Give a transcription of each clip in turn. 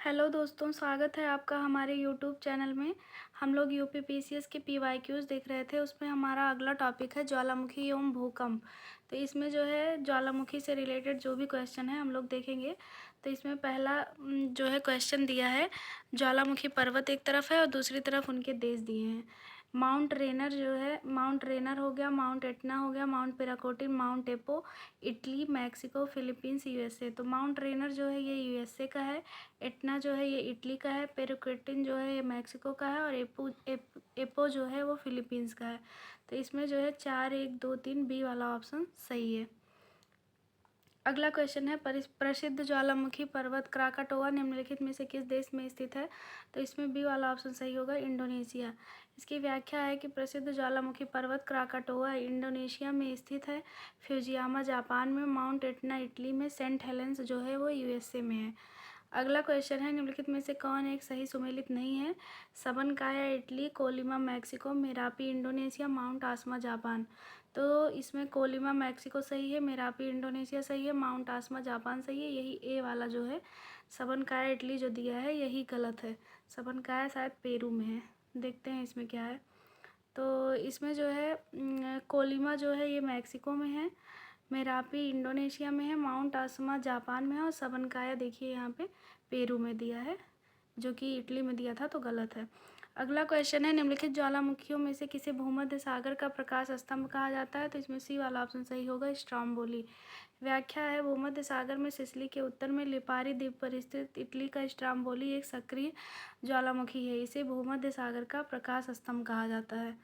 Hello दोस्तों, स्वागत है आपका हमारे यूट्यूब चैनल में। हम लोग यूपीपीसीएस के पीवाईक्यूज़ देख रहे थे। उसमें हमारा अगला टॉपिक है ज्वालामुखी एवं भूकंप। तो इसमें जो है ज्वालामुखी से रिलेटेड जो भी क्वेश्चन है हम लोग देखेंगे। तो इसमें पहला जो है क्वेश्चन दिया है, ज्वालामुखी पर्वत एक तरफ है और दूसरी तरफ उनके देश दिए हैं। माउंट रेनर जो है, माउंट रेनर हो गया, माउंट एटना हो गया, mount Paricutin, mount Apo, Italy, Mexico, Philippines, USA. तो माउंट रेनर जो है ये यूएसए का है, एटना जो है ये इटली का है, पेरिक्विटिन जो है ये मैक्सिको का है और एपो जो है वो फिलीपींस का है। तो इसमें जो है 4, 1, 2, 3 बी वाला ऑप्शन सही है। अगला क्वेश्चन है, प्रसिद्ध ज्वालामुखी पर्वत क्राकाटोआ निम्नलिखित में से किस देश में स्थित है? तो इसमें बी वाला ऑप्शन सही होगा, इंडोनेशिया। इसकी व्याख्या है कि प्रसिद्ध ज्वालामुखी पर्वत क्राकाटोआ इंडोनेशिया में स्थित है, फ्यूजियामा जापान में, माउंट एटना इटली में, सेंट हेलेंस जो है वो यूएसए में है। अगला क्वेश्चन है, निम्नलिखित में से कौन एक सही सुमेलित नहीं है? Sabancaya Italy, Colima Mexico, Merapi Indonesia, mount Asama Japan. तो इसमें कोलिमा मैक्सिको सही है, मेरापी इंडोनेशिया सही है, माउंट आसमा जापान सही है। यही ए वाला जो है सबनकाया इटली जो दिया है यही गलत है। सबनकाया शायद पेरू में है। देखते हैं इसमें क्या है। तो इसमें जो है कोलिमा जो है ये मैक्सिको में है, मेरापी इंडोनेशिया में है, माउंट आसमा जापान में है और सबनकाया देखिए यहाँ पे पेरू में दिया है, जो कि इटली में दिया था, तो गलत है। अगला क्वेश्चन है, निम्नलिखित ज्वालामुखियों में से किसे भूमध्य सागर का प्रकाश स्तंभ कहा जाता है? तो इसमें सी वाला ऑप्शन सही होगा, स्ट्रोम्बोली। व्याख्या है, भूमध्य सागर में सिसिली के उत्तर में लिपारी द्वीप पर स्थित इटली का स्ट्रोम्बोली एक सक्रिय ज्वालामुखी है। इसे भूमध्य सागर का प्रकाश स्तंभ कहा जाता है।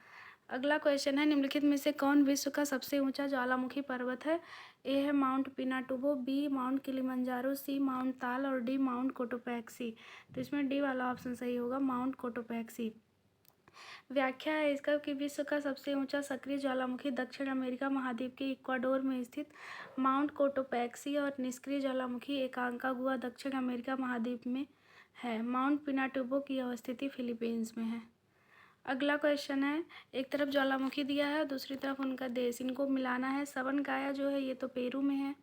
अगला क्वेश्चन है, निम्नलिखित में से कौन विश्व का सबसे ऊंचा ज्वालामुखी पर्वत है? ए है mount Pinatubo, B mount Kilimanjaro, C mount Taal और डी माउंट कोटोपैक्सी। तो इसमें डी वाला ऑप्शन सही होगा, माउंट कोटोपैक्सी। व्याख्या है इसका कि विश्व का सबसे ऊंचा सक्रिय ज्वालामुखी दक्षिण अमेरिका महाद्वीप के इक्वाडोर में स्थित माउंट कोटोपैक्सी और निष्क्रिय ज्वालामुखी एकांकागुआ दक्षिण अमेरिका महाद्वीप में है। माउंट पिनाटुबो की अवस्थिति फिलीपींस में है। अगला क्वेश्चन है, एक तरफ ज्वालामुखी दिया है और दूसरी तरफ उनका देश, इनको मिलाना है। सबनकाया जो है ये तो पेरू में है,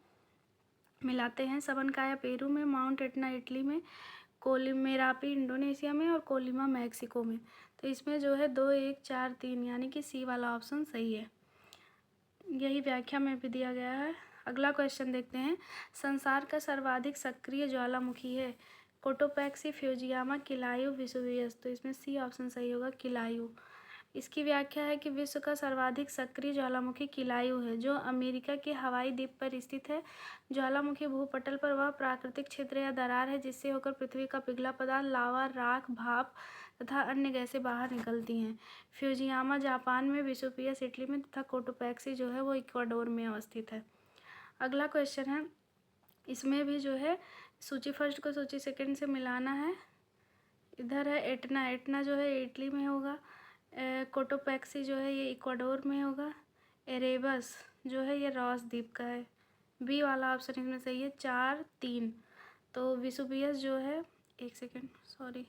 मिलाते हैं। सबनकाया पेरू में, माउंट एटना इटली में, मेरापी इंडोनेशिया में और कोलिमा मैक्सिको में। तो इसमें जो है 2, 1, 4, 3 यानी कि सी वाला ऑप्शन सही है। यही व्याख्या में भी दिया गया है। अगला क्वेश्चन देखते हैं, संसार का सर्वाधिक सक्रिय ज्वालामुखी है? Cotopaxi, Fujiyama, किलायू, Vesuvius. तो इसमें सी ऑप्शन सही होगा, किलायू। इसकी व्याख्या है कि विश्व का सर्वाधिक सक्रिय ज्वालामुखी किलायू है, जो अमेरिका के हवाई द्वीप पर स्थित है। ज्वालामुखी भूपटल पर वह प्राकृतिक क्षेत्र या दरार है जिससे होकर पृथ्वी का पिघला पदार्थ, लावा, राख, भाप तथा अन्य गैसें बाहर निकलती हैं। फ्यूजियामा जापान में, वेसुवियस इटली में तथा कोटोपैक्सी जो है वो इक्वाडोर में अवस्थित है। अगला क्वेश्चन है, इसमें भी जो है सूची फर्स्ट को सूची सेकंड से मिलाना है। इधर है एटना, एटना जो है इटली में होगा। कोटोपैक्सी जो है ये इक्वाडोर में होगा। एरेबस जो है ये रॉस द्वीप का है। बी वाला ऑप्शन इसमें सही है, 4, 3। तो वेसुवियस जो है, एक सेकेंड सॉरी,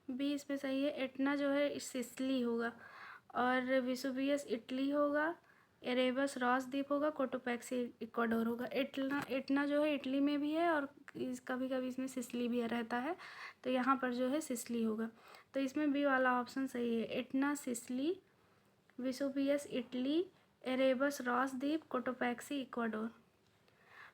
बी इसमें सही है। एटना जो है सिसिली होगा और वेसुवियस इटली होगा, एरेबस रॉस द्वीप होगा, कोटोपैक्सी इक्वाडोर होगा। एटना एटना जो है इटली में भी है और कभी कभी इसमें सिसिली भी रहता है, तो यहाँ पर जो है सिसिली होगा। तो इसमें बी वाला ऑप्शन सही है, Etna Sicily, Vesuvius Italy, Erebus Ross द्वीप, कोटोपैक्सी इक्वाडोर।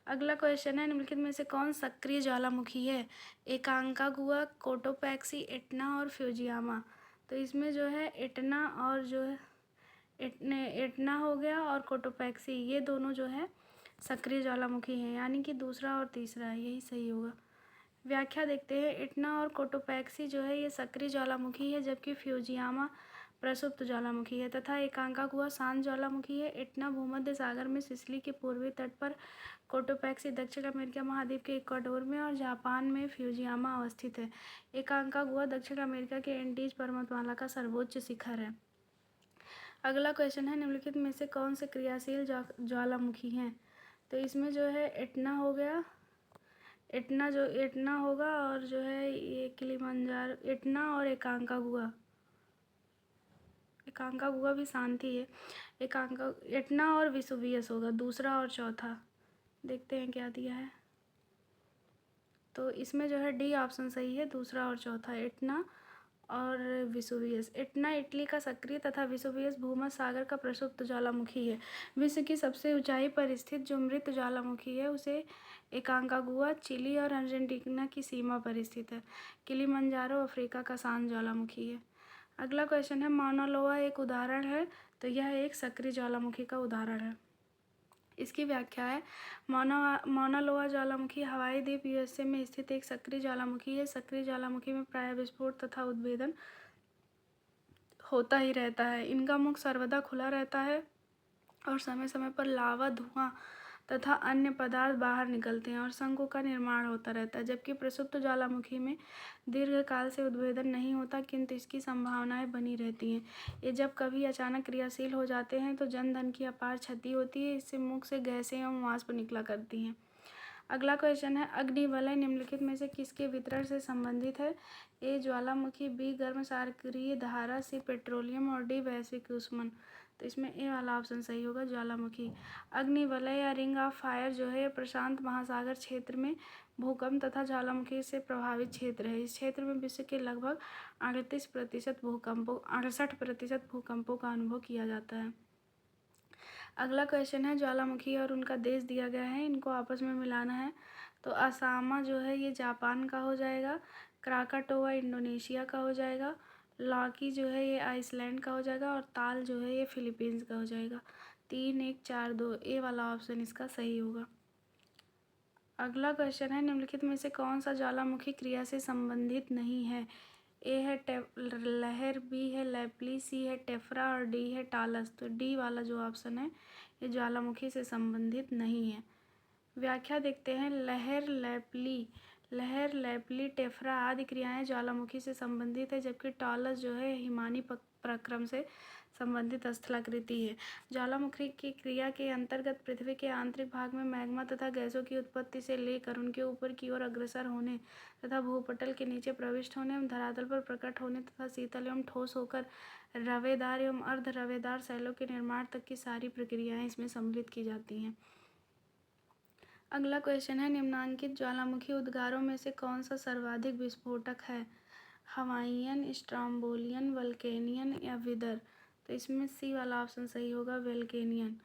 अगला क्वेश्चन है, निम्नलिखित में से कौन सक्रिय ज्वालामुखी है? एकांकागुआ, कोटोपैक्सी, एटना और फ्यूजियामा। तो इसमें जो है एटना और जो है एटना हो गया और कोटोपैक्सी, ये दोनों जो है सक्रिय ज्वालामुखी हैं, यानी कि दूसरा और तीसरा यही सही होगा। व्याख्या देखते हैं, एटना और कोटोपैक्सी जो है ये सक्रिय ज्वालामुखी है, जबकि फ्यूजियामा प्रसुप्त ज्वालामुखी है तथा एकांकागुआ शांत ज्वालामुखी है। एटना भूमध्य सागर में सिसिली के पूर्वी तट पर, कोटोपैक्सी दक्षिण अमेरिका महाद्वीप के इक्वाडोर में और जापान में फ्यूजियामा अवस्थित है। एकांकागुआ दक्षिण अमेरिका के एंडीज पर्वतमाला का सर्वोच्च शिखर है। अगला क्वेश्चन है, निम्नलिखित में से कौन से क्रियाशील ज्वालामुखी हैं? तो इसमें जो है एटना हो गया, एटना होगा और जो है ये किलिमंजारो, एटना और एकांकागुआ, एकांकागुआ भी शांति है। एटना और वेसुवियस होगा दूसरा और चौथा। देखते हैं क्या दिया है। तो इसमें जो है डी ऑप्शन सही है, दूसरा और चौथा एटना और विसुवियस। एटना इटली का सक्रिय तथा विसुवियस भूमध्य सागर का प्रसुप्त ज्वालामुखी है। विश्व की सबसे ऊंचाई पर स्थित जो मृत ज्वालामुखी है उसे एकांकागुआ चिली और अर्जेंटीना की सीमा पर स्थित है। किलिमंजारो अफ्रीका का शांत ज्वालामुखी है। अगला क्वेश्चन है माउना लोआ एक उदाहरण है, तो यह एक सक्रिय ज्वालामुखी का उदाहरण है। इसकी व्याख्या है माउना लोआ ज्वालामुखी हवाई द्वीप यूएसए में स्थित एक सक्रिय ज्वालामुखी है। सक्रिय ज्वालामुखी में प्रायः विस्फोट तथा उद्भेदन होता ही रहता है। इनका मुख सर्वदा खुला रहता है और समय समय पर लावा, धुआं तथा अन्य पदार्थ बाहर निकलते हैं और शंकु का निर्माण होता रहता है। जबकि प्रसुप्त ज्वालामुखी में दीर्घकाल से उद्भेदन नहीं होता, किंतु इसकी संभावनाएं बनी रहती हैं। ये जब कभी अचानक क्रियाशील हो जाते हैं तो जन धन की अपार क्षति होती है। इससे मुख से गैसें एवं वाष्प निकला करती हैं। अगला क्वेश्चन है अग्निवलय निम्नलिखित में से किसके वितरण से संबंधित है? ए ज्वालामुखी, बी गर्म क्षारकीय धारा, सी पेट्रोलियम और डी वैश्विक ऊष्मन। तो इसमें ए वाला ऑप्शन सही होगा, ज्वालामुखी। अग्निवलय या रिंग ऑफ फायर जो है प्रशांत महासागर क्षेत्र में भूकंप तथा ज्वालामुखी से प्रभावित क्षेत्र है। इस क्षेत्र में विश्व के लगभग 68% भूकंपों का अनुभव किया जाता है। अगला क्वेश्चन है ज्वालामुखी और उनका देश दिया गया है, इनको आपस में मिलाना है। तो असामा जो है ये जापान का हो जाएगा, क्राकाटोआ इंडोनेशिया का हो जाएगा, लॉकी जो है ये आइसलैंड का हो जाएगा और ताल जो है ये फिलीपींस का हो जाएगा। 3, 1, 4, 2 ए वाला ऑप्शन इसका सही होगा। अगला क्वेश्चन है निम्नलिखित में से कौन सा ज्वालामुखी क्रिया से संबंधित नहीं है? ए है लहर, बी है लैपली, सी है टेफ्रा और डी है टालस। तो डी वाला जो ऑप्शन है ये ज्वालामुखी से संबंधित नहीं है। व्याख्या देखते हैं। लहर, लैपली, टेफ्रा आदि क्रियाएं ज्वालामुखी से संबंधित है, जबकि टालस जो है हिमानी प्रक्रम से संबंधित स्थलाकृति है। ज्वालामुखी की क्रिया के अंतर्गत पृथ्वी के आंतरिक भाग में मैग्मा तथा गैसों की उत्पत्ति से लेकर उनके ऊपर की ओर अग्रसर होने तथा भूपटल के नीचे प्रविष्ट होने एवं धरातल पर प्रकट होने तथा शीतल एवं ठोस होकर रवेदार एवं अर्ध रवेदार शैलों के निर्माण तक की सारी प्रक्रियाएं इसमें सम्मिलित की जाती हैं। अगला क्वेश्चन है निम्नांकित ज्वालामुखी उद्गारों में से कौन सा सर्वाधिक विस्फोटक है? हवाईयन, स्ट्रोम्बोलियन, वल्केनियन या विदर। तो इसमें सी वाला ऑप्शन सही होगा, वल्केनियन।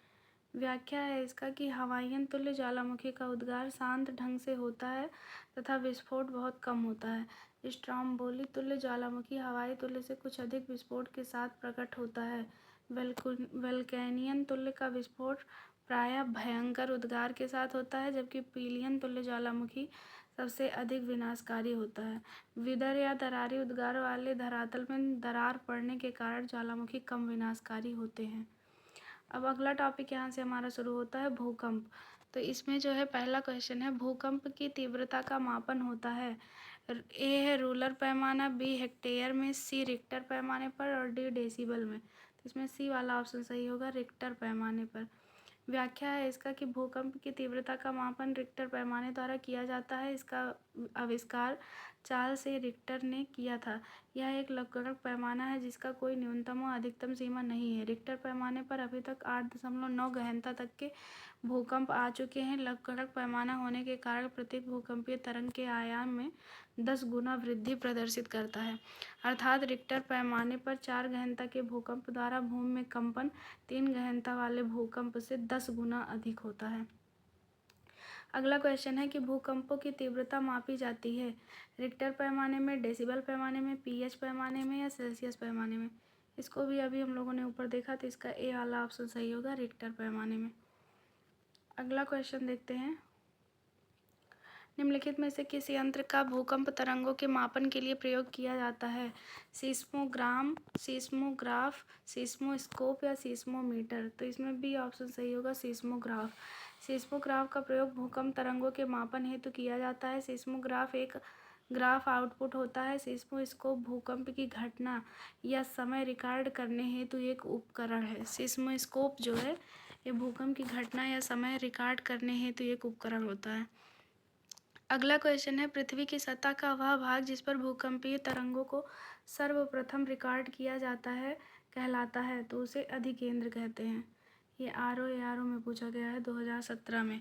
व्याख्या है इसका कि हवाईयन तुल्य ज्वालामुखी का उद्गार शांत ढंग से होता है तथा विस्फोट बहुत कम होता है। स्ट्रोम्बोली तुल्य ज्वालामुखी हवाई तुल्य से कुछ अधिक विस्फोट के साथ प्रकट होता है। वल्केनियन तुल्य का विस्फोट प्रायः भयंकर उद्गार के साथ होता है, जबकि पीलियन तुल्य ज्वालामुखी सबसे अधिक विनाशकारी होता है। विदर या दरारी उद्गार वाले धरातल में दरार पड़ने के कारण ज्वालामुखी कम विनाशकारी होते हैं। अब अगला टॉपिक यहाँ से हमारा शुरू होता है भूकंप। तो इसमें जो है पहला क्वेश्चन है भूकंप की तीव्रता का मापन होता है। ए है रूलर पैमाना, बी हेक्टेयर में, सी रिक्टर पैमाने पर और डी डेसिबल में। तो इसमें सी वाला ऑप्शन सही होगा, रिक्टर पैमाने पर। व्याख्या है इसका कि भूकंप की तीव्रता का मापन रिक्टर पैमाने द्वारा किया जाता है। इसका आविष्कार चार्ल्स ए रिक्टर ने किया था। यह एक लघुगणक पैमाना है जिसका कोई न्यूनतम और अधिकतम सीमा नहीं है। रिक्टर पैमाने पर अभी तक 8.9 गहनता तक के भूकंप आ चुके हैं। लघुगणक पैमाना होने के कारण प्रत्येक भूकंपीय तरंग के आयाम में 10 गुना वृद्धि प्रदर्शित करता है। अर्थात रिक्टर पैमाने पर 4 गहनता के भूकंप द्वारा भूमि में कंपन 3 गहनता वाले भूकंप से 10 गुना अधिक होता है। अगला क्वेश्चन है कि भूकंपों की तीव्रता मापी जाती है रिक्टर पैमाने में, डेसिबल पैमाने में, पीएच पैमाने में या सेल्सियस पैमाने में। इसको भी अभी हम लोगों ने ऊपर देखा, तो इसका ए वाला ऑप्शन सही होगा, रिक्टर पैमाने में। अगला क्वेश्चन देखते हैं। निम्नलिखित में से किस यंत्र का भूकंप तरंगों के मापन के लिए प्रयोग किया जाता है? सीस्मोग्राम, सीस्मोग्राफ, सीस्मोस्कोप या सीस्मोमीटर। तो इसमें बी ऑप्शन सही होगा, सीस्मोग्राफ। सीस्मोग्राफ का प्रयोग भूकंप तरंगों के मापन हेतु किया जाता है। सीस्मोग्राफ एक ग्राफ आउटपुट होता है। सीस्मोस्कोप भूकंप की घटना या समय रिकॉर्ड करने हेतु एक उपकरण है। सीस्मोस्कोप जो है ये भूकंप की घटना या समय रिकॉर्ड करने हेतु एक उपकरण होता है। अगला क्वेश्चन है पृथ्वी की सतह का वह भाग जिस पर भूकंपीय तरंगों को सर्वप्रथम रिकॉर्ड किया जाता है कहलाता है, तो उसे अधिकेंद्र कहते हैं। ये ARO में पूछा गया है 2017 में।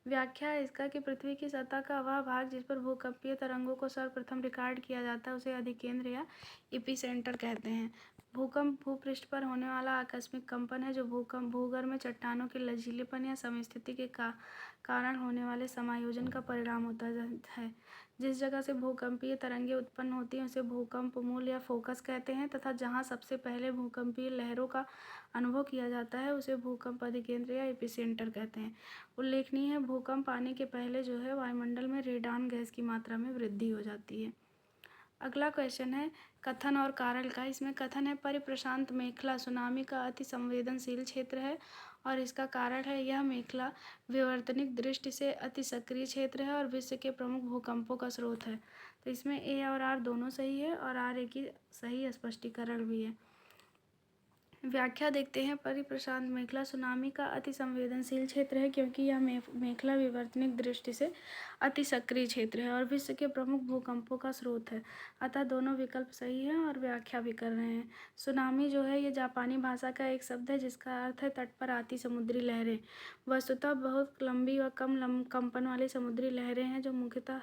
व्याख्या है इसका कि पृथ्वी की सतह का वह भाग जिस पर भूकंपीय तरंगों को सर्वप्रथम रिकॉर्ड किया जाता है उसे अधिकेंद्र या एपिसेंटर कहते हैं। भूकंप भूपृष्ठ पर होने वाला आकस्मिक कंपन है जो भूगर्भ में चट्टानों के लचीलेपन या समस्थिति के कारण होने वाले समायोजन का परिणाम होता है। जिस जगह से भूकंपीय तरंगें उत्पन्न होती हैं उसे भूकंप मूल या फोकस कहते हैं तथा जहां सबसे पहले भूकंपीय लहरों का अनुभव किया जाता है उसे भूकंप अधिकेंद्र या एपिसेंटर कहते हैं। उल्लेखनीय है भूकंप आने के पहले जो है वायुमंडल में रेडान गैस की मात्रा में वृद्धि हो जाती है। अगला क्वेश्चन है कथन और कारण का। इसमें कथन है परिप्रशांत मेखला सुनामी का अति संवेदनशील क्षेत्र है और इसका कारण है यह मेखला विवर्तनिक दृष्टि से अति सक्रिय क्षेत्र है और विश्व के प्रमुख भूकंपों का स्रोत है। तो इसमें ए और आर दोनों सही है और आर ए की सही स्पष्टीकरण भी है। व्याख्या देखते हैं परिप्रशांत मेखला सुनामी का अति संवेदनशील क्षेत्र है क्योंकि यह मेखला विवर्तनिक दृष्टि से अति सक्रिय क्षेत्र है और विश्व के प्रमुख भूकंपों का स्रोत है। अतः दोनों विकल्प सही हैं और व्याख्या भी कर रहे हैं। सुनामी जो है ये जापानी भाषा का एक शब्द है जिसका अर्थ है तट पर आती समुद्री लहरें। वस्तुतः बहुत लंबी व कम कंपन वाली समुद्री लहरें हैं जो मुख्यतः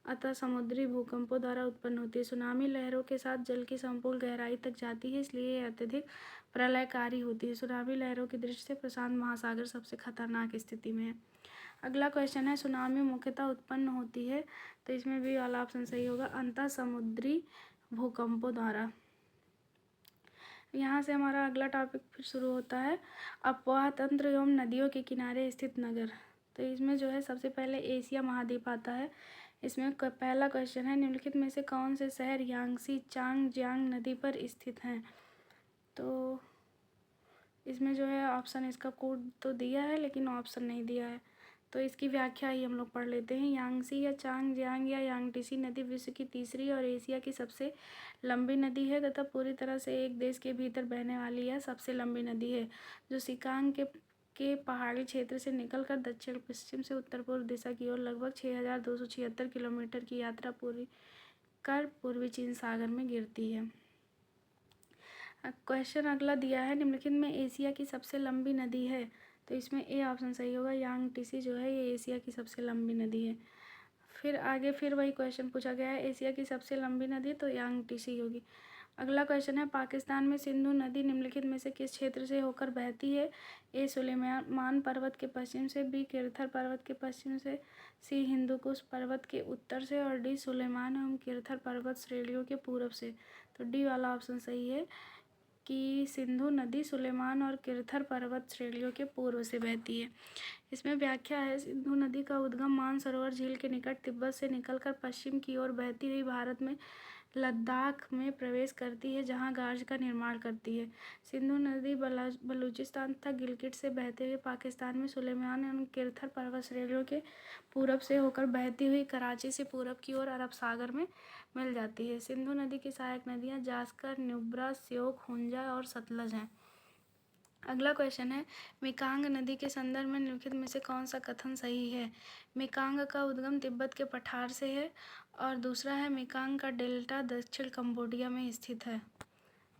अतः समुद्री भूकंपों द्वारा उत्पन्न होती है। सुनामी लहरों के साथ जल की संपूर्ण गहराई तक जाती है इसलिए यह अत्यधिक प्रलयकारी होती है। सुनामी लहरों की दृष्टि से प्रशांत महासागर सबसे खतरनाक स्थिति में है। अगला क्वेश्चन है सुनामी मुख्यतः उत्पन्न होती है तो इसमें भी वाला ऑप्शन सही होगा अंतः समुद्री भूकंपों द्वारा। यहाँ से हमारा अगला टॉपिक फिर शुरू होता है अपवाह तंत्र एवं नदियों के किनारे स्थित नगर। तो इसमें जो है सबसे पहले एशिया महाद्वीप आता है। इसमें पहला क्वेश्चन है निम्नलिखित में से कौन से शहर यांगसी चांगजियांग नदी पर स्थित हैं। तो इसमें जो है ऑप्शन इसका कोड तो दिया है लेकिन ऑप्शन नहीं दिया है तो इसकी व्याख्या ही हम लोग पढ़ लेते हैं। यांगसी या चांगजियांग या यांगटीसी नदी विश्व की तीसरी और एशिया की सबसे लंबी नदी है तथा पूरी तरह से एक देश के भीतर बहने वाली यह सबसे लंबी नदी है जो सिकांग के पहाड़ी क्षेत्र से निकलकर दक्षिण पश्चिम से उत्तर पूर्व दिशा की ओर लगभग 6276 किलोमीटर की यात्रा पूरी कर पूर्वी चीन सागर में गिरती है। क्वेश्चन अगला दिया है निम्नलिखित में एशिया की सबसे लंबी नदी है। तो इसमें ए ऑप्शन सही होगा यांगटीसी जो है ये एशिया की सबसे लंबी नदी है। फिर आगे फिर वही क्वेश्चन पूछा गया है एशिया की सबसे लंबी नदी तो यांगटीसी होगी। अगला क्वेश्चन है पाकिस्तान में सिंधु नदी निम्नलिखित में से किस क्षेत्र से होकर बहती है। ए सुलेमान पर्वत के पश्चिम से, बी किरथर पर्वत के पश्चिम से, सी हिंदुकुश पर्वत के उत्तर से और डी सुलेमान एवं किरथर पर्वत श्रेणियों के पूर्व से। तो डी वाला ऑप्शन सही है कि सिंधु नदी सुलेमान और किरथर पर्वत श्रेणियों के पूर्व से बहती है। इसमें व्याख्या है सिंधु नदी का उद्गम मानसरोवर झील के निकट तिब्बत से निकलकर पश्चिम की ओर बहती हुई भारत में लद्दाख में प्रवेश करती है जहां गार्ज का निर्माण करती है। सिंधु नदी बलूचिस्तान तथा गिलगिट से बहते हुए पाकिस्तान में सुलेमान एवं किरथर पर्वत श्रेणियों के पूरब से होकर बहती हुई कराची से पूरब की ओर अरब सागर में मिल जाती है। सिंधु नदी की सहायक नदियां जास्कर, न्यूब्रा, श्योक, हुंजा और सतलज हैं। अगला क्वेश्चन है मेकांग नदी के संदर्भ में निम्नलिखित में से कौन सा कथन सही है। मेकांग का उद्गम तिब्बत के पठार से है और दूसरा है मेकांग का डेल्टा दक्षिण कंबोडिया में स्थित है।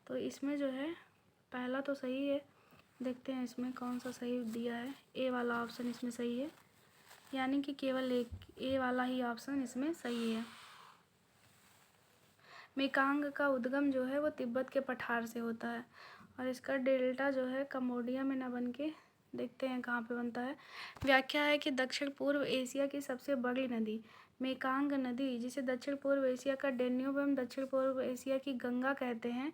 तो इसमें जो है पहला तो सही है, देखते हैं इसमें कौन सा सही दिया है। ए वाला ऑप्शन इसमें सही है यानी कि केवल एक ए वाला ही ऑप्शन इसमें सही है। मेकांग का उद्गम जो है वो तिब्बत के पठार से होता है और इसका डेल्टा जो है कंबोडिया में ना बन के देखते हैं कहाँ पे बनता है। व्याख्या है कि दक्षिण पूर्व एशिया की सबसे बड़ी नदी मेकांग नदी जिसे दक्षिण पूर्व एशिया का डेन्यूब एवं दक्षिण पूर्व एशिया की गंगा कहते हैं।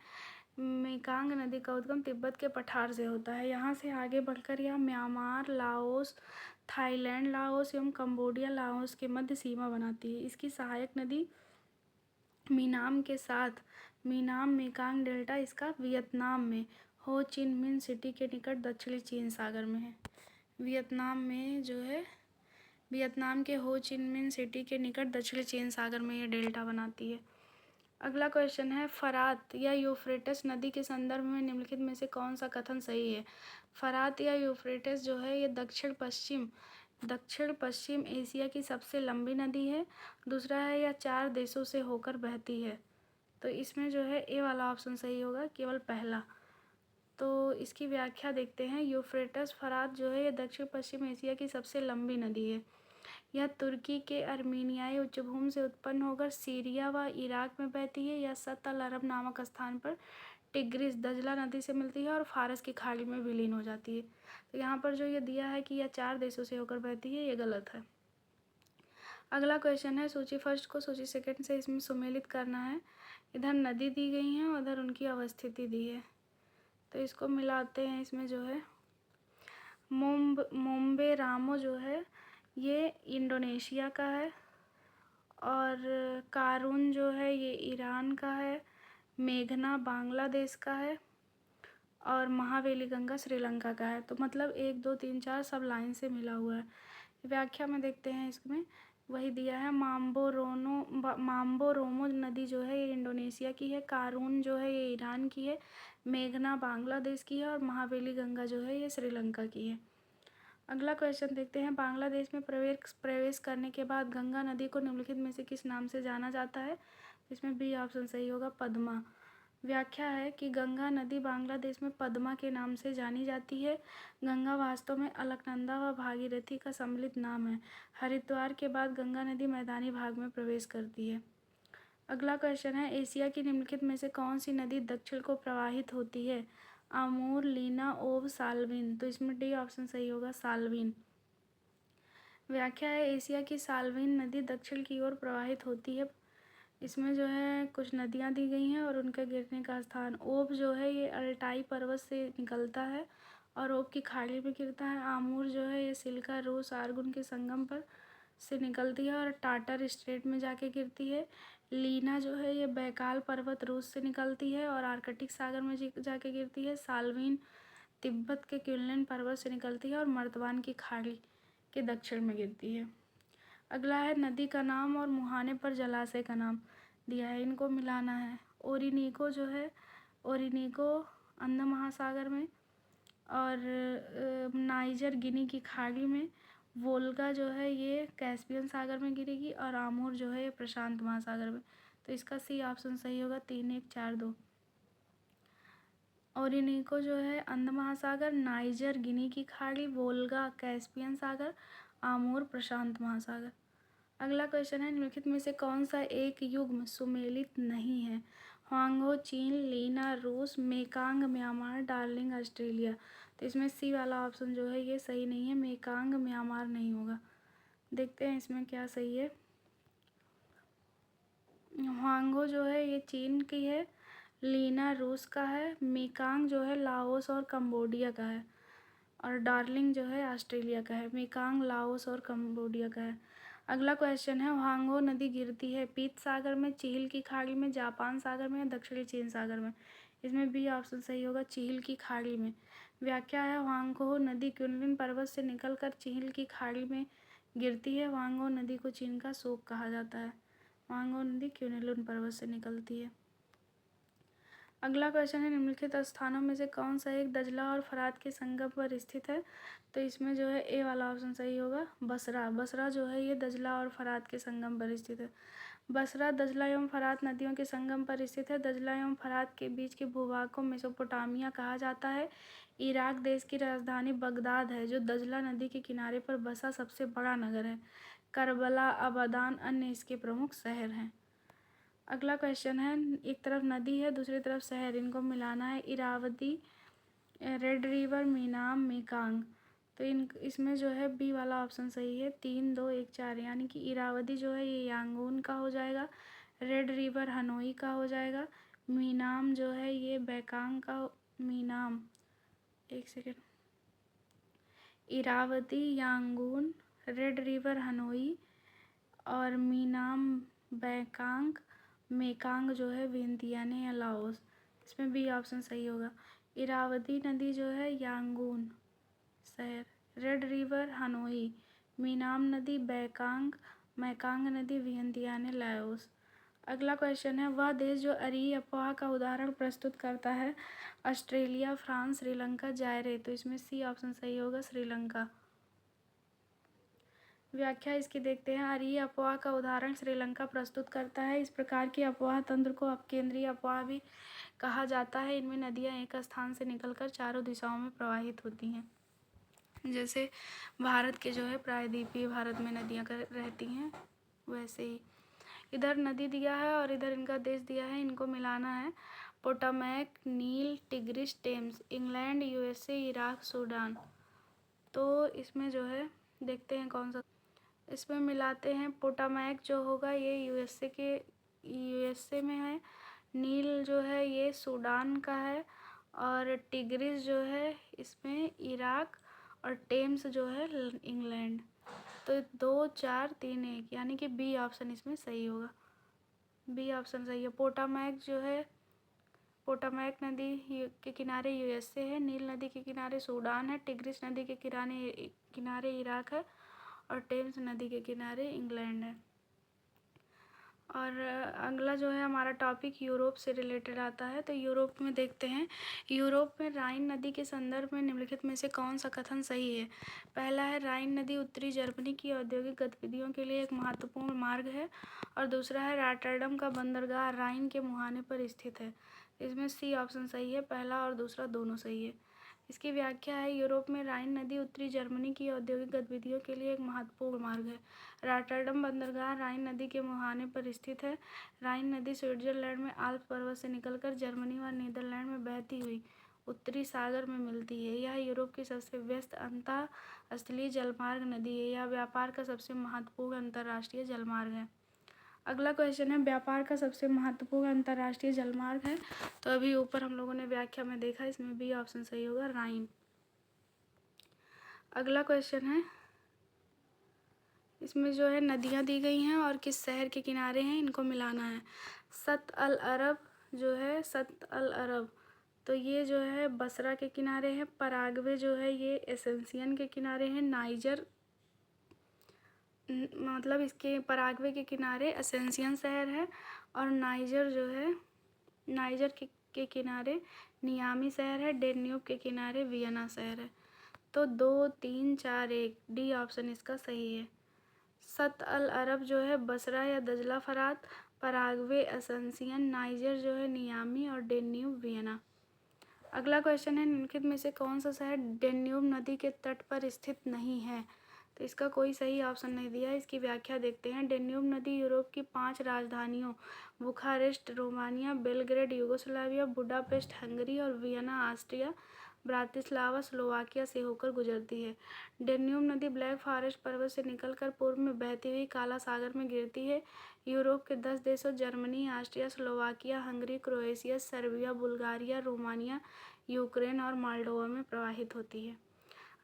मेकांग नदी का उद्गम तिब्बत के पठार से होता है। यहाँ से आगे बढ़कर यह म्यांमार, लाओस, थाईलैंड, लाओस एवं कंबोडिया, लाओस के मध्य सीमा बनाती है। इसकी सहायक नदी मीनाम के साथ मीनाम मेकांग डेल्टा इसका वियतनाम में हो चिन मिन सिटी के निकट दक्षिणी चीन सागर में है। वियतनाम में जो है वियतनाम के हो चिन मिन सिटी के निकट दक्षिणी चीन सागर में ये डेल्टा बनाती है। अगला क्वेश्चन है फरात या यूफ्रेटस नदी के संदर्भ में निम्नलिखित में से कौन सा कथन सही है। फरात या यूफ्रेटस जो है ये दक्षिण पश्चिम एशिया की सबसे लंबी नदी है। दूसरा है यह 4 देशों से होकर बहती है। तो इसमें जो है ए वाला ऑप्शन सही होगा केवल पहला। तो इसकी व्याख्या देखते हैं। यूफ्रेटस फरात जो है ये दक्षिण पश्चिम एशिया की सबसे लंबी नदी है। यह तुर्की के अर्मीनियाई उच्चभूमि से उत्पन्न होकर सीरिया व इराक में बहती है। यह सत अल अरब नामक स्थान पर टिग्रिस दजला नदी से मिलती है और फारस की खाड़ी में विलीन हो जाती है। तो यहाँ पर जो ये दिया है कि यह 4 देशों से होकर बहती है, ये गलत है। अगला क्वेश्चन है, सूची फर्स्ट को सूची सेकंड से इसमें सुमेलित करना है। इधर नदी दी गई है, उधर उनकी अवस्थिति दी है, तो इसको मिलाते हैं। इसमें जो है मोम्बे रामो जो है ये इंडोनेशिया का है, और कारून जो है ये ईरान का है, मेघना बांग्लादेश का है, और महावेली गंगा श्रीलंका का है। तो मतलब 1 2 3 4 सब लाइन से मिला हुआ है। व्याख्या में देखते हैं, इसमें वही दिया है। माम्बो रोमो नदी जो है ये इंडोनेशिया की है, कारून जो है ये ईरान की है, मेघना बांग्लादेश की है, और महावेली गंगा जो है ये श्रीलंका की है। अगला क्वेश्चन देखते हैं। बांग्लादेश में प्रवेश करने के बाद गंगा नदी को निम्नलिखित में से किस नाम से जाना जाता है? इसमें बी ऑप्शन सही होगा, पद्मा। व्याख्या है कि गंगा नदी बांग्लादेश में पद्मा के नाम से जानी जाती है। गंगा वास्तव में अलकनंदा व भागीरथी का सम्मिलित नाम है। हरिद्वार के बाद गंगा नदी मैदानी भाग में प्रवेश करती है। अगला क्वेश्चन है, एशिया की निम्नलिखित में से कौन सी नदी दक्षिण को प्रवाहित होती है? आमूर, लीना, ओब, साल्विन। तो इसमें डी ऑप्शन सही होगा, साल्विन। व्याख्या है, एशिया की साल्विन नदी दक्षिण की ओर प्रवाहित होती है। इसमें जो है कुछ नदियाँ दी गई हैं और उनके गिरने का स्थान। ओब जो है ये अल्टाई पर्वत से निकलता है और ओब की खाड़ी में गिरता है। आमूर जो है ये सिल्का, रूस, आर्गुन के संगम पर से निकलती है और टाटर स्ट्रेट में जाके गिरती है। लीना जो है ये बैकाल पर्वत रूस से निकलती है और आर्कटिक सागर में जाके गिरती है। साल्विन तिब्बत के क्युनलन पर्वत से निकलती है और मर्तवान की खाड़ी के दक्षिण में गिरती है। अगला है, नदी का नाम और मुहाने पर जलाशय का नाम दिया है, इनको मिलाना है। ओरिनीको जो है, ओरिनीको अंध महासागर में, और नाइजर गिनी की खाड़ी में। वोल्गा जो है ये कैस्पियन सागर में गिरेगी, और आमूर जो है ये प्रशांत महासागर में। तो इसका सी ऑप्शन सही होगा, 3 1 4 2। ओरिनीको जो है अंध महासागर, नाइजर गिनी की खाड़ी, वोल्गा कैस्पियन सागर, आमूर प्रशांत महासागर। अगला क्वेश्चन है, निम्नलिखित में से कौन सा एक युग्म सुमेलित नहीं है? ह्वांगहो चीन, लीना रूस, मेकांग म्यांमार, डार्लिंग ऑस्ट्रेलिया। तो इसमें सी वाला ऑप्शन जो है ये सही नहीं है, मेकांग म्यांमार नहीं होगा। देखते हैं इसमें क्या सही है। ह्वांगहो जो है ये चीन की है, लीना रूस का है, मेकांग जो है लाओस और कंबोडिया का है, और डार्लिंग जो है ऑस्ट्रेलिया का है। मेकांग लाओस और कंबोडिया का है। अगला क्वेश्चन है, ह्वांगहो नदी गिरती है पीत सागर में, चील की खाड़ी में, जापान सागर में, या दक्षिणी चीन सागर में। इसमें बी ऑप्शन सही होगा, चील की खाड़ी में। व्याख्या है, ह्वांगहो नदी क्युनलन पर्वत से निकलकर चील की खाड़ी में गिरती है। ह्वांगहो नदी को चीन का शोक कहा जाता है। ह्वांगहो नदी क्युनलन पर्वत से निकलती है। अगला क्वेश्चन है, निम्नलिखित स्थानों में से कौन सा एक दजला और फरात के संगम पर स्थित है? तो इसमें जो है ए वाला ऑप्शन सही होगा, बसरा। बसरा जो है ये दजला और फरात के संगम पर स्थित है। बसरा दजला एवं फरात नदियों के संगम पर स्थित है। दजला एवं फरात के बीच के भूभाग को मेसोपोटामिया कहा जाता है। इराक देश की राजधानी बगदाद है, जो दजला नदी के किनारे पर बसा सबसे बड़ा नगर है। करबला, अबादान अन्य इसके प्रमुख शहर हैं। अगला क्वेश्चन है, एक तरफ नदी है दूसरी तरफ शहर, इनको मिलाना है। Irrawaddy, Red River, Menam, Mekong. तो इसमें जो है बी वाला ऑप्शन सही है, 3 2 1 4। यानी कि इरावती जो है ये यांगून का हो जाएगा, रेड रिवर हनोई का हो जाएगा, मीनाम जो है ये बैकांग का। मीनाम, एक second, Irrawaddy, Yangon, red river Hanoi, और मीनाम बैकांग, मेकांग जो है वियंतियाने या लाओस। इसमें बी ऑप्शन सही होगा। इरावती नदी जो है यांगून शहर, रेड रिवर हनोई, मीनाम नदी बैकांग, मैकांग नदी वियंतियाने लाओस। अगला क्वेश्चन है, वह देश जो अरी अफवाह का उदाहरण प्रस्तुत करता है? Australia, France, Sri Lanka, जायरे। तो इसमें सी ऑप्शन सही होगा, श्रीलंका। व्याख्या इसकी देखते हैं। आर्य अफवाह का उदाहरण श्रीलंका प्रस्तुत करता है। इस प्रकार की अफवाह तंत्र को अपकेंद्रीय अफवाह भी कहा जाता है। इनमें नदियाँ एक स्थान से निकलकर चारों दिशाओं में प्रवाहित होती हैं। जैसे भारत के जो है प्रायद्वीपीय भारत में नदियाँ रहती हैं, वैसे ही इधर नदी दिया है और इधर इनका देश दिया है, इनको मिलाना है। Potomac, Nile, Tigris, Thames, England, USA, Iraq, Sudan. तो इसमें जो है देखते हैं कौन सा, इसमें मिलाते हैं। पोटामैक जो होगा ये यूएसए में है। नील जो है ये सूडान का है। और टिग्रिस जो है इसमें इराक, और टेम्स जो है इंग्लैंड। तो 2, 4, 3, 1 यानी कि बी ऑप्शन इसमें सही होगा। बी ऑप्शन सही है। पोटामैक नदी के किनारे यूएसए है, नील नदी के किनारे सूडान है, टिग्रिस नदी के किनारे इराक है, और टेम्स नदी के किनारे इंग्लैंड है। और अगला जो है हमारा टॉपिक यूरोप से रिलेटेड आता है। तो यूरोप में देखते हैं, यूरोप में राइन नदी के संदर्भ में निम्नलिखित में से कौन सा कथन सही है। पहला है, राइन नदी उत्तरी जर्मनी की औद्योगिक गतिविधियों के लिए एक महत्वपूर्ण मार्ग है। और दूसरा है, रॉटरडम का बंदरगाह राइन के मुहाने पर स्थित है। इसमें सी ऑप्शन सही है, पहला और दूसरा दोनों सही है। इसकी व्याख्या है, यूरोप में राइन नदी उत्तरी जर्मनी की औद्योगिक गतिविधियों के लिए एक महत्वपूर्ण मार्ग है। रॉटरडम बंदरगाह राइन नदी के मुहाने पर स्थित है। राइन नदी स्विट्जरलैंड में आल्प्स पर्वत से निकलकर जर्मनी व नीदरलैंड में बहती हुई उत्तरी सागर में मिलती है। यह यूरोप की सबसे व्यस्त अंतःस्थलीय जलमार्ग नदी है। यह व्यापार का सबसे महत्वपूर्ण अंतर्राष्ट्रीय जलमार्ग है। अगला क्वेश्चन है, व्यापार का सबसे महत्वपूर्ण अंतर्राष्ट्रीय जलमार्ग है। तो अभी ऊपर हम लोगों ने व्याख्या में देखा, इसमें बी ऑप्शन सही होगा, राइन। अगला क्वेश्चन है, इसमें जो है नदियाँ दी गई हैं और किस शहर के किनारे हैं, इनको मिलाना है। सत अल अरब जो है, सत अल अरब, तो ये जो है बसरा के किनारे है। पराग्वे जो है ये एसेंसियन के किनारे है। नाइजर मतलब इसके पराग्वे के किनारे एसेंसियन शहर है। और नाइजर जो है, नाइजर के किनारे नियामी शहर है। डेन्यूब के किनारे वियना शहर है। तो 2, 3, 4, 1 डी ऑप्शन इसका सही है। सत अल अरब जो है बसरा या दजला फरात, पराग्वे एसेंसियन, नाइजर जो है नियामी, और डेन्यूब वियना। अगला क्वेश्चन है, निम्नलिखित में से कौन सा शहर डेन्यूब नदी के तट पर स्थित नहीं है। तो इसका कोई सही ऑप्शन नहीं दिया है। इसकी व्याख्या देखते हैं। डेन्यूब नदी यूरोप की 5 राजधानियों Bucharest Romania, Belgrade Yugoslavia, Budapest Hungary, और वियना ऑस्ट्रिया, ब्रातिस्लावा स्लोवाकिया से होकर गुजरती है। डेन्यूब नदी ब्लैक फॉरेस्ट पर्वत से निकलकर पूर्व में बहती हुई काला सागर में गिरती है। यूरोप के 10 देशों Germany, Austria, Slovakia, Hungary, Croatia, Serbia, Bulgaria, Romania, Ukraine और मोल्डोवा में प्रवाहित होती है।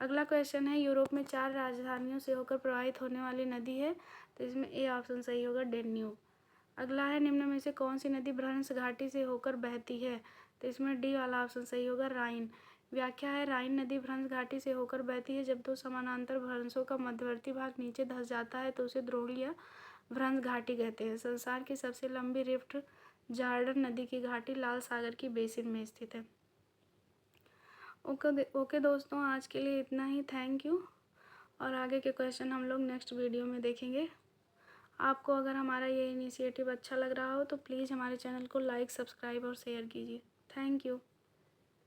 अगला क्वेश्चन है, यूरोप में 4 राजधानियों से होकर प्रवाहित होने वाली नदी है। तो इसमें ए ऑप्शन सही होगा, डेन्यूब। अगला है, निम्न में से कौन सी नदी भ्रंश घाटी से होकर बहती है। तो इसमें डी वाला ऑप्शन सही होगा, राइन। व्याख्या है, राइन नदी भ्रंश घाटी से होकर बहती है। जब 2 समानांतर भ्रंशों का मध्यवर्ती भाग नीचे धंस जाता है तो उसे द्रोणी या भ्रंश घाटी कहते हैं। संसार की सबसे लंबी रिफ्ट जॉर्डन नदी की घाटी लाल सागर की बेसिन में स्थित है। ओके दोस्तों, आज के लिए इतना ही। Thank you. और आगे के क्वेश्चन हम लोग नेक्स्ट वीडियो में देखेंगे। आपको अगर हमारा ये इनिशिएटिव अच्छा लग रहा हो तो प्लीज़ हमारे चैनल को लाइक, सब्सक्राइब और शेयर कीजिए। Thank you.